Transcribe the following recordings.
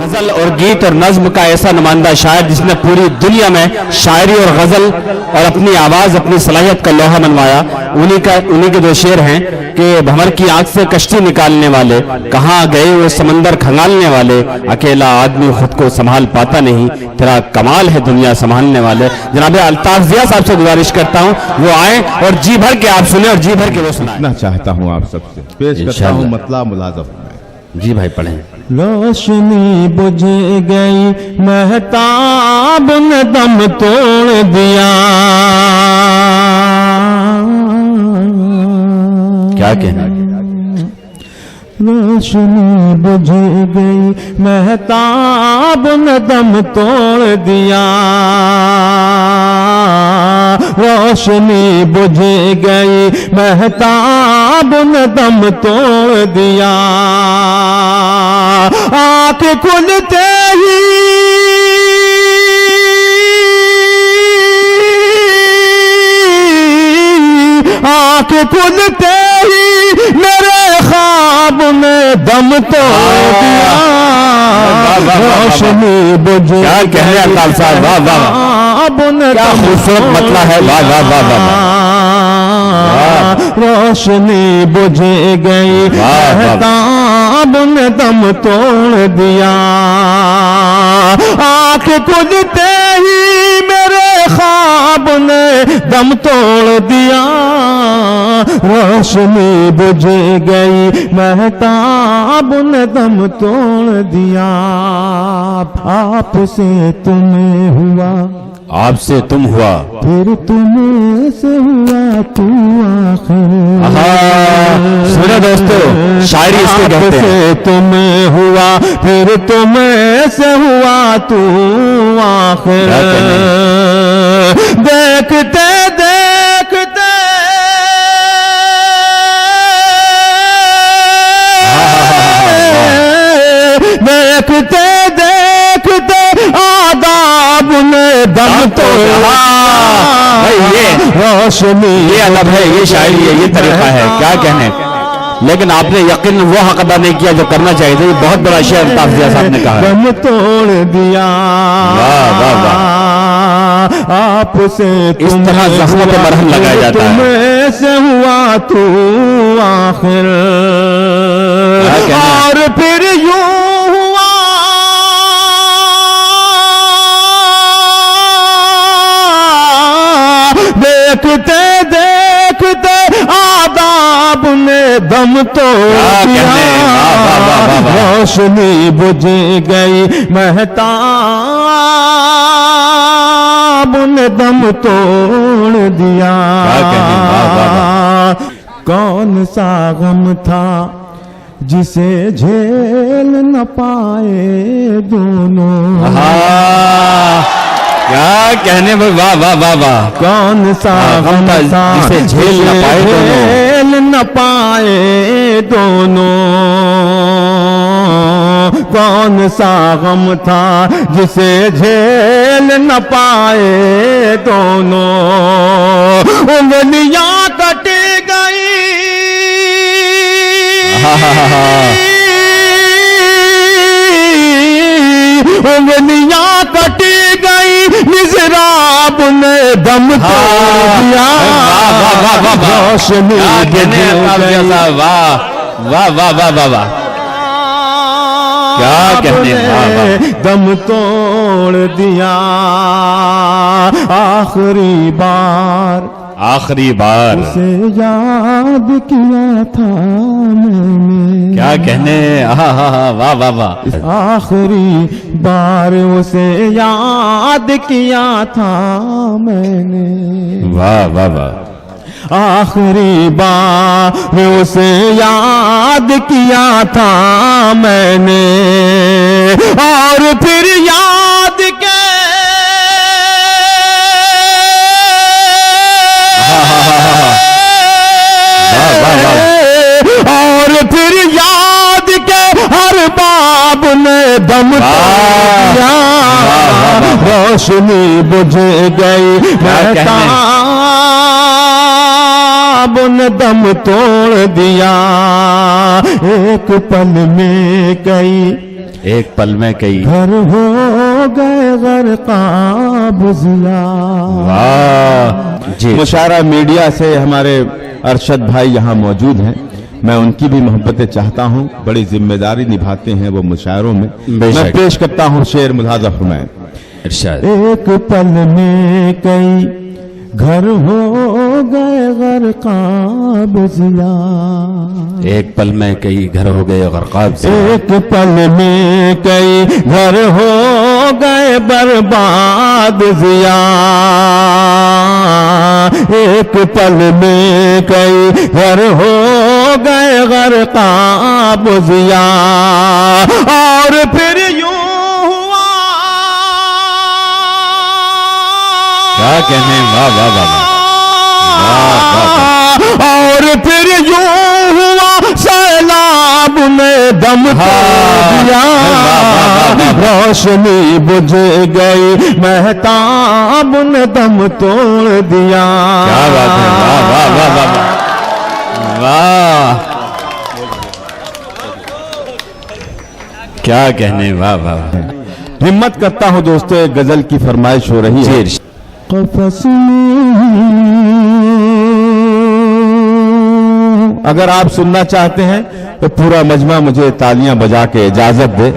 غزل اور گیت اور نظم کا ایسا نمائندہ شاعر جس نے پوری دنیا میں شاعری اور غزل اور اپنی آواز اپنی صلاحیت کا لوہا منوایا، انہی کے دو شعر ہیں کہ بھمر کی آنکھ سے کشتی نکالنے والے، کہاں گئے وہ سمندر کھنگالنے والے، اکیلا آدمی خود کو سنبھال پاتا نہیں، تیرا کمال ہے دنیا سنبھالنے والے۔ جناب الطاف ضیاء صاحب سے گزارش کرتا ہوں وہ آئیں اور جی بھر کے آپ سنیں اور جی بھر کے وہ سنائیں۔ چاہتا ہوں آپ سب سے پیش کرتا ہوں مطلب ملازم میں۔ جی بھائی پڑھیں۔ روشنی بجھ گئی مہتاب نے دم توڑ دیا، کیا کہنا؟ روشنی بجھ گئی مہتاب نے دم توڑ دیا، روشنی بجھ گئی مہتاب نے دم توڑ دیا، آنکھ کھلتے ہی آنکھ کھلتے ہی میرے خواب نے دم توڑ دیا، روشنی بجھ کیا کہنے الطاف صاحب، واہ واہ کیا خوبصورت مطلع ہے، واہ واہ واہ واہ، روشنی بجھ گئی مہتاب نے دم توڑ دیا، آنکھ کھلتے ہی میرے خواب نے دم توڑ دیا، روشنی بجھ گئی مہتاب نے دم توڑ دیا، آپ سے تمہیں ہوا آپ سے تم ہوا پھر تمہیں سے ہوا تو آخر، سنیں دوستو شاعری اس کو کہتے ہیں، تمہیں ہوا پھر تمہیں سے ہوا تو آخر، دیکھتے دیکھتے دیکھتے دیکھتے آداب نے دم توڑا، روشنی یہ ادب ہے، یہ شاعری ہے، یہ طریقہ ہے، کیا کہنے۔ لیکن آپ نے یقین وہ حق ادا نہیں کیا جو کرنا چاہیے تھا، یہ بہت بڑا شعر الطاف ضیاء صاحب نے کہا ہے، دم توڑ دیا، واہ واہ واہ، آپ سے اس طرح زخموں پہ مرہم لگایا جاتا ہے، تمہیں سے ہوا تو آخر، اور پھر یوں ہوا دیکھتے دیکھتے آداب نے دم توڑ دیا، روشنی بجھ گئی مہتاب نے دم توڑ دیا، کون سا غم تھا جسے جھیل نہ پائے دونوں، کیا کہنے، واہ واہ واہ واہ، کون سا غم تھا جسے جھیل نہ پائے دونوں، کون سا غم تھا جسے جھیل نہ پائے دونوں، انگلیاں کٹ گئی انگلیاں کٹ گئی مزراب نے دم توڑ دیا، روشنی واہ واہ واہ واہ واہ، کیا کہنے، دم توڑ دیا، آخری بار آخری بار اسے یاد کیا تھا میں نے، کیا کہنے، واہ واہ واہ، آخری بار اسے یاد کیا تھا میں نے، واہ واہ واہ، آخری بار اسے یاد کیا تھا میں نے، اور پھر یاد کے اور پھر یاد کے ہر باب نے دم توڑ دیا، روشنی بجھ گئی مہتاب نے دم توڑ دیا، ایک پل میں کئی ایک پل میں کئی گھر ہو گئے غرقاب ضیا. جی مشاعرہ میڈیا سے ہمارے ارشد بھائی یہاں موجود ہیں. میں ان کی بھی محبتیں چاہتا ہوں. بڑی ذمہ داری نبھاتے ہیں وہ مشاعروں میں. بے میں شک. پیش کرتا ہوں شعر ملاحظہ فرمائیں. ارشاد. ایک پل میں کئی گھر ہو گئے غرقاب ضیا. ایک پل میں کئی گھر ہو گئے غرقاب سے. ایک پل میں کئی گھر ہو گئے برباد ضیا. ایک پل میں کئی گھر ہو گئے غرقاب ضیا. اور پھر یوں ہوا کیا کہنے. واہ واہ واہ اور پھر یوں ہوا سیلاب نے دم توڑ دیا. روشنی بجھ گئی مہتاب نے دم توڑ دیا. کیا بات ہے. واہ واہ واہ واہ واہ کیا کہنے. واہ واہ. ہمت کرتا ہوں دوستو ایک غزل کی فرمائش ہو رہی ہے. قفس میں اگر آپ سننا چاہتے ہیں تو پورا مجمع مجھے تالیاں بجا کے اجازت دے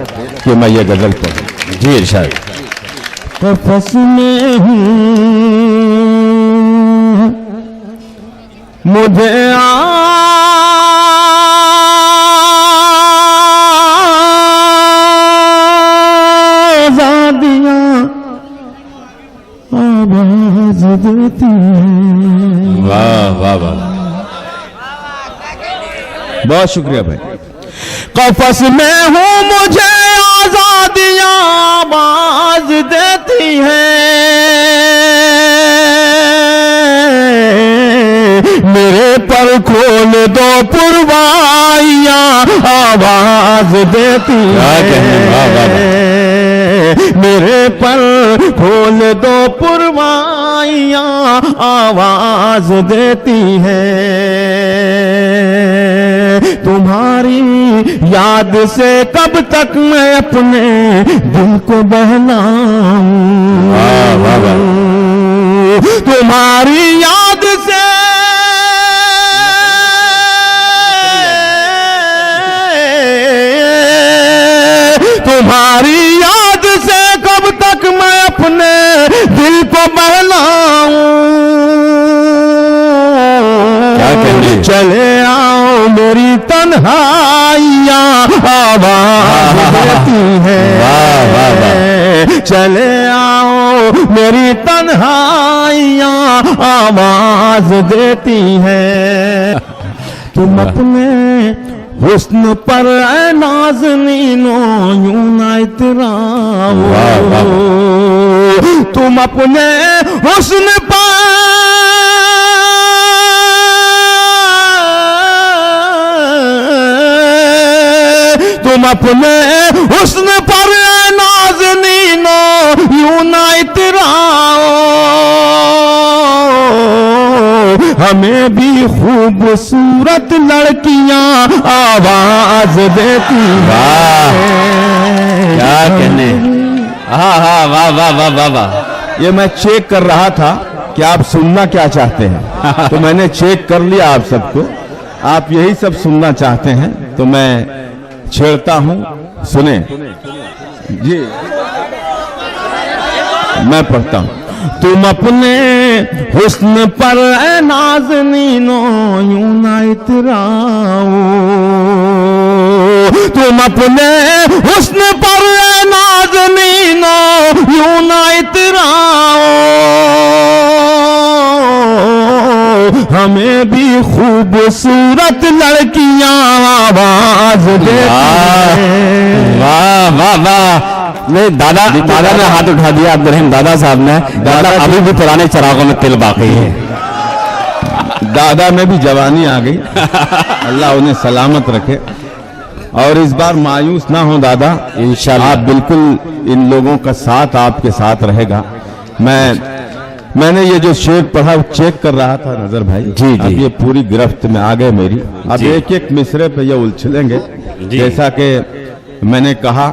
کہ میں یہ غزل پڑھوں. جی ارشاد. قفس میں ہوں مجھے آزادیاں آواز دیتی ہیں. واہ واہ واہ. بہت شکریہ بھائی. قفس میں ہوں مجھے آزادیاں آواز دیتی ہیں. میرے پر کھول دو پروائیاں آواز دیتی ہیں. میرے پر کھول دو پروائیاں آواز دیتی ہیں. تمہاری یاد سے کب تک میں اپنے دل کو بہلاؤں. تمہاری یاد سے تمہاری یاد سے کب تک میں اپنے دل کو بہلاؤں. چلے آؤ میری تنہائیاں آواز دیتی ہیں. چلے آؤ میری تنہائیاں آواز دیتی ہیں. تم اپنے حسن پر اے نازنینوں یوں نہ اتراؤ. تم اپنے حسن پر تم اپنے حسن پر اے نازنینوں یوں نہ اتراؤ. ہمیں بھی خوبصورت لڑکیاں آواز دیتی ہیں. کیا کہنے. ہاں ہاں واہ واہ واہ واہ واہ. یہ میں چیک کر رہا تھا کہ آپ سننا کیا چاہتے ہیں تو میں نے چیک کر لیا آپ سب کو. آپ یہی سب سننا چاہتے ہیں تو میں چھیڑتا ہوں. سنیں جی میں پڑھتا ہوں. تم اپنے حسن پر اے نازنینوں یوں نہ اتراؤ. تم اپنے حسن پر اے نازنینوں یوں نہ اتراؤ. ہمیں بھی خوبصورت لڑکیاں آواز دیتی ہیں. واہ واہ واہ. نہیں دادا نے ہاتھ اٹھا دیا عبد الرحیم دادا صاحب نے. دادا ابھی بھی پرانے چراغوں میں تل باقی ہے. دادا میں بھی جوانی آ گئی. اللہ انہیں سلامت رکھے. اور اس بار مایوس نہ ہوں دادا. انشاءاللہ آپ بالکل ان لوگوں کا ساتھ آپ کے ساتھ رہے گا. میں نے یہ جو شعر پڑھا چیک کر رہا تھا نظر بھائی. جی اب یہ پوری گرفت میں آ گئے میری. اب ایک ایک مصرے پہ یہ الجھلیں گے. جیسا کہ میں نے کہا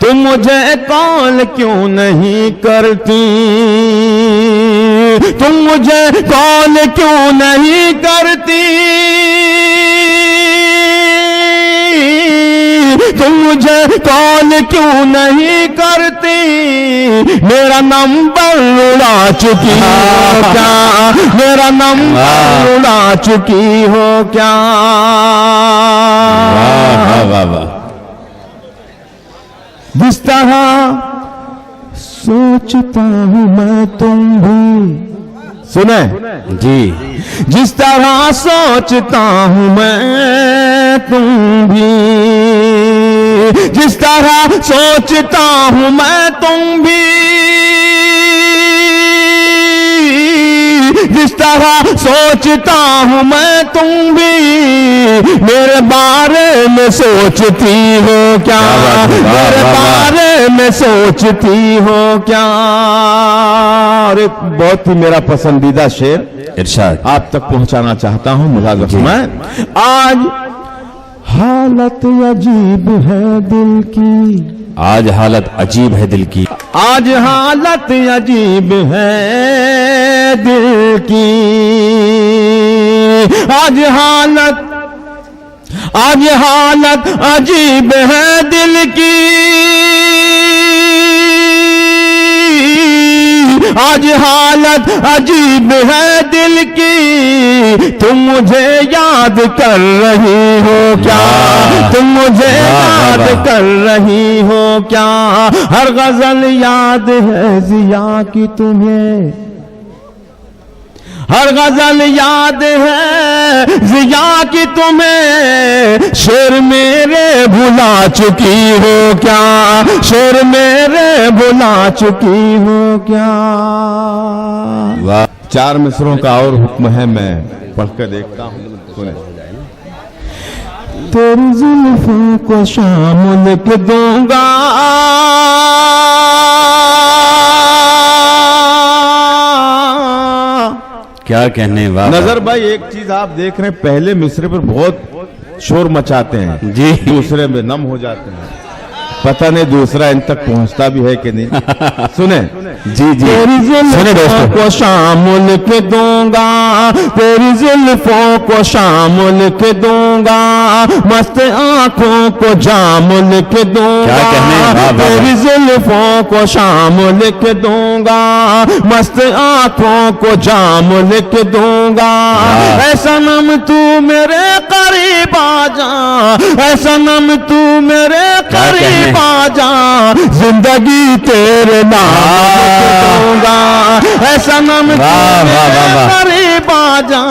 تم مجھے کال کیوں نہیں کرتی، تم مجھے کال کیوں نہیں کرتی، تم مجھے کال کیوں نہیں کرتی، میرا نمبر اڑا چکی ہو کیا، میرا نمبر اڑا چکی ہو کیا۔ واہ واہ واہ، جس طرح سوچتا ہوں میں تم بھی، سنیں جی جس طرح سوچتا ہوں میں تم بھی، جس طرح سوچتا ہوں میں تم بھی، جس طرح سوچتا ہوں میں تم بھی، میرے بارے میں سوچتی ہو کیا، میرے بارے میں سوچتی ہو کیا۔ اور ایک بہت ہی میرا پسندیدہ شعر ارشاد، آپ تک پہنچانا چاہتا ہوں، ملاحظہ فرمائیں۔ آج حالت عجیب ہے دل کی، آج حالت عجیب ہے دل کی، آج حالت عجیب ہے دل کی، آج حالت عجیب ہے دل کی، آج حالت عجیب ہے دل کی، تم مجھے یاد کر رہی ہو کیا، تم مجھے یاد کر رہی ہو کیا، ہر غزل یاد ہے ضیا کی تمہیں، ہر غزل یاد ہے ضیا کی تمہیں، شعر میرے بھلا چکی ہو کیا، شعر میرے بھلا چکی ہو کیا۔ واہ، چار مصروں کا اور حکم ہے، میں پڑھ کر دیکھتا ہوں، سنیں۔ تیری زلفوں کو شامل کے دوں گا، کیا کہنے، واہ نظر بھائی ایک چیز آپ دیکھ رہے ہیں، پہلے مصرے پر بہت شور مچاتے ہیں، جی دوسرے میں نم ہو جاتے ہیں، پتہ نہیں دوسرا ان تک پہنچتا بھی ہے کہ نہیں۔ سنیں جی جی، تیری سنیں زلفوں دوستو، کو شامل کے دوں گا، تیری زلفوں کو شامل کے دوں گا، مست آنکھوں کو جامل کے دوں کیا گا، کہنے، واہ واہ تیری زلفوں کو شامل کے دوں گا، مست آنکھوں کو جامل کے دوں گا، اے صنم تو میرے قریب آ جا، اے صنم تو میرے قریب آ جا، زندگی تیرے نام دوں گا، اے صنم تو میرے قریب آ جا،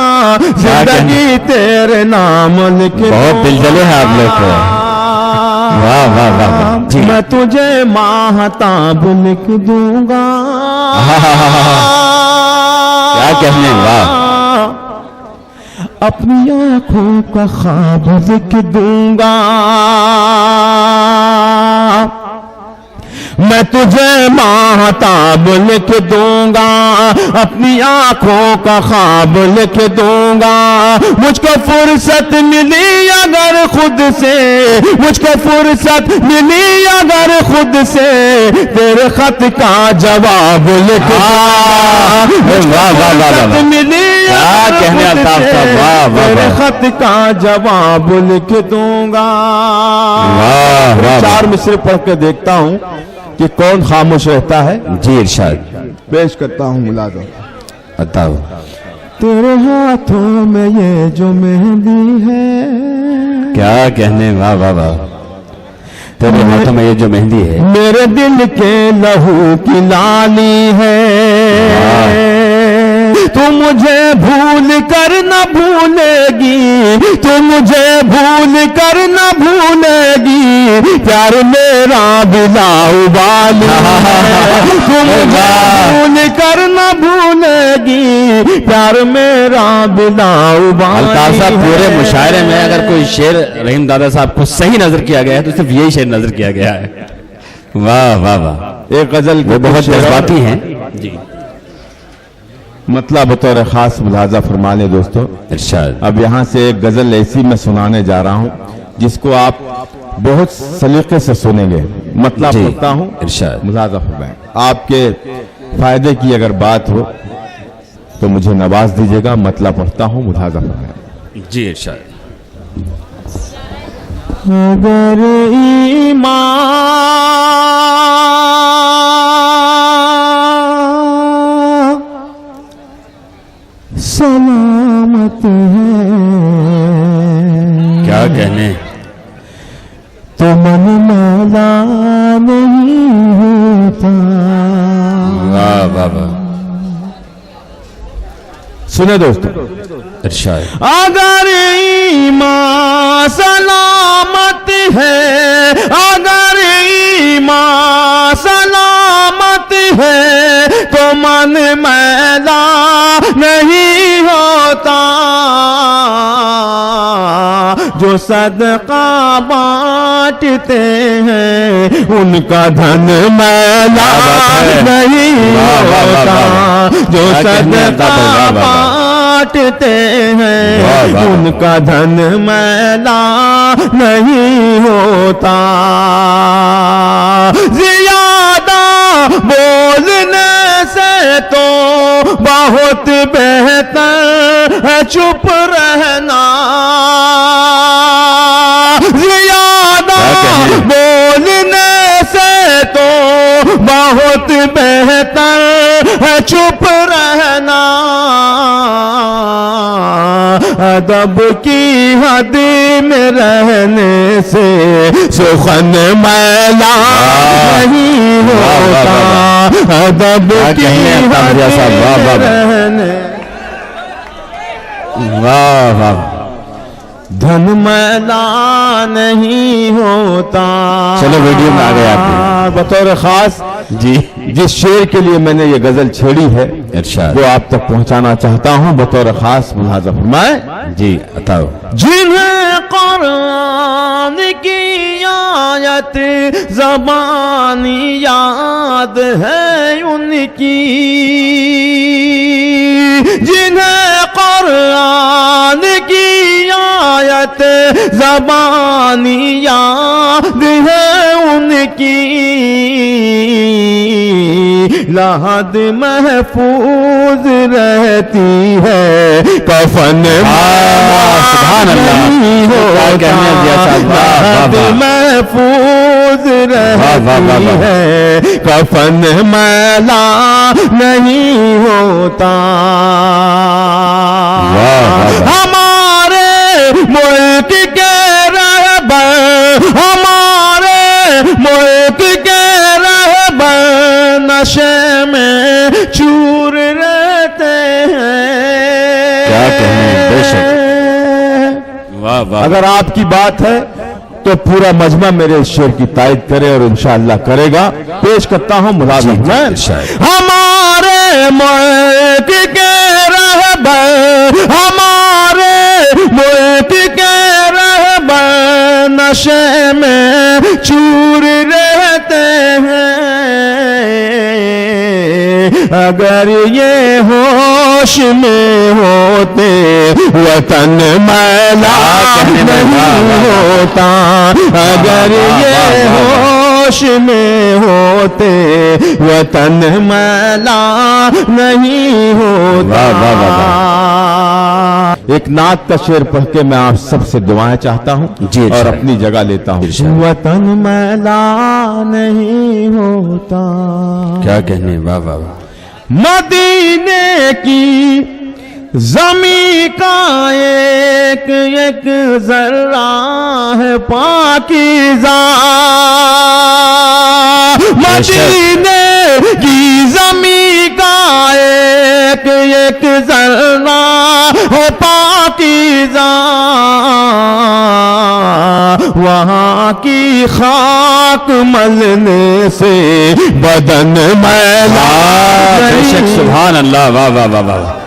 زندگی تیرے نام لکھ دوں گا۔ بہت دل جلے ہیں آپ لوگ کو، واہ واہ واہ، جی میں تجھے ماہتاب لکھ دوں گا، کیا کہنے، واہ، اپنی آنکھوں کا خواب لکھ دوں گا، میں تجھے ماہتاب لکھ دوں گا، اپنی آنکھوں کا خواب لکھ دوں گا، مجھ کو فرصت ملی اگر خود سے، مجھ کو فرصت ملی اگر خود سے، تیرے خط کا جواب لکھ دوں گا، واہ واہ واہ واہ، ملی کیا کہنے الطاف صاحب، واہ واہ تیرے واہ، خط کا جواب لکھ دوں گا۔ واہ واہ، چار مصرے پڑھ کے دیکھتا ہوں کہ کون خاموش رہتا ہے، جی ارشاد، پیش کرتا ہوں ملازم۔ بتاؤ، تیرے ہاتھوں میں یہ جو مہندی ہے، کیا کہنے، واہ واہ واہ، تیرے ہاتھوں میں یہ جو مہندی ہے، میرے دل کے لہو کی لالی ہے، تو مجھے بھول کر نہ بھولے گی، تو مجھے بھول کر نہ بھولے گی، پیار میرا بلا ابالی ہے، تو مجھے بھول کر نہ بھولے گی، پیار میرا بلا ابالی ہے۔ الطاف صاحب، پورے مشاعرے میں اگر کوئی شعر رحیم دادا صاحب کو صحیح نظر کیا گیا ہے تو صرف یہی شعر نظر کیا گیا ہے، واہ واہ واہ، ایک غزل وہ بہت جذباتی ہیں، جی مطلب بطور خاص ملاحظہ فرما لیں دوستو۔ ارشاد، اب یہاں سے ایک غزل ایسی میں سنانے جا رہا ہوں، جس کو آپ بہت سلیقے سے سنیں گے. مطلب جی. پڑھتا ہوں, ارشاد. ملاحظہ فرمائیں. آپ کے فائدے کی اگر بات ہو تو مجھے نواز دیجیے گا. مطلب پڑھتا ہوں, ملاحظہ فرمائیں. جی ارشاد. اگر ایمان سلامت ہے, کیا کہنے, تو من مولا نہیں ہوتا. واہ واہ واہ. سنیں دوستو, ارشاد. اگر ایمان سلامت ہے, اگر ایمان سلامت ہے, تو من میلا نہیں ہوتا. جو صدقہ بانٹتے ہیں ان کا دھن میلا نہیں ہوتا. جو صدقہ بانٹتے ہیں ان کا دھن میلا نہیں ہوتا. زیادہ بولنے سے تو بہت بہتر ہے چپ رہنا. زیادہ بولنے سے تو بہت بہتر ہے چپ رہنا. ادب کی حد میں رہنے سے سخن میلا نہیں ہوتا. ادب کی حد میں رہنے واہ واہ. دھن میلا نہیں ہوتا. چلو ویڈیو میں آ گئے آپ. بطور خاص جی جس شعر کے لیے میں نے یہ غزل چھیڑی ہے ارشاد. وہ آپ تک پہنچانا چاہتا ہوں. بطور خاص ملاحظہ فرمائیں. جی عطا. جنہیں قرآن کی آیت زبانی یاد ہے ان کی, جنہیں قرآن کی آیت زبانی یاد ہے ان کی, لحد محفوظ رہتی ہے کفن سبحان اللہ. لحد محفوظ رہتی ہے کفن میلا نہیں ہوتا. ہمارے ملک کے رہبر, ہمارے ملک کے رہبر نشے میں چور رہتے ہیں. کیا کہیں, بے شک. واہ واہ. اگر آپ کی بات ہے تو پورا مجمع میرے اس شعر کی تائید کرے اور انشاءاللہ کرے گا. پیش کرتا ہوں ملازم. ہمارے ملک کے رہبر, ہمارے ملک کے رہبر نشے میں چور رہتے ہیں. اگر یہ ہوش میں ہوتے وطن میلا نہیں ہوتا. اگر یہ ہوش میں ہوتے وطن میلا نہیں ہوتا. ایک نعت کا شعر پڑھ کے میں آپ سب سے دعائیں چاہتا ہوں جی اور اپنی جگہ لیتا ہوں. وطن میلا نہیں ہوتا. کیا کہنے, واہ واہ واہ. مدینے کی زمین کا ایک ایک ذرہ ہے پاکیزہ. مدینے کی زمین کا ایک ایک ذرہ ہے پاکیزہ. وہاں کی خاک ملنے سے بدن میلا. بے شک. سبحان اللہ. واہ واہ واہ واہ.